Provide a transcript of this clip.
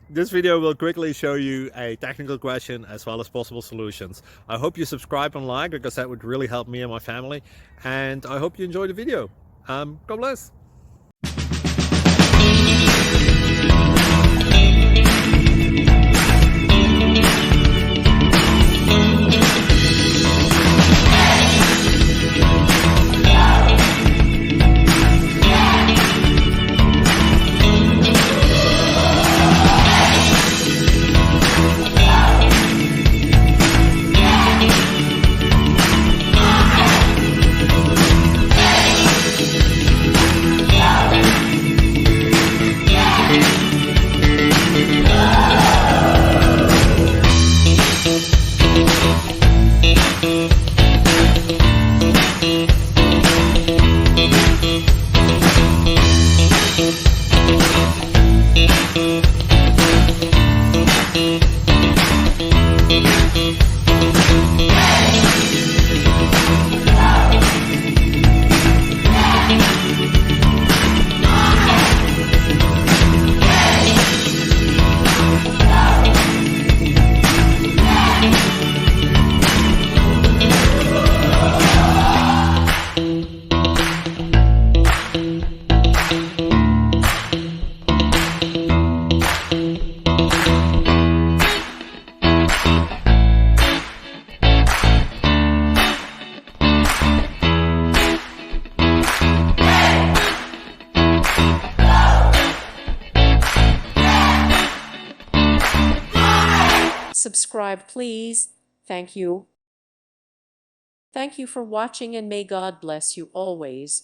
This video will quickly show you a technical question as well as possible solutions. I hope you subscribe and like, because that would really help me and my family. And I hope you enjoy the video. God bless. Subscribe, please. Thank you. Thank you for watching, and may God bless you always.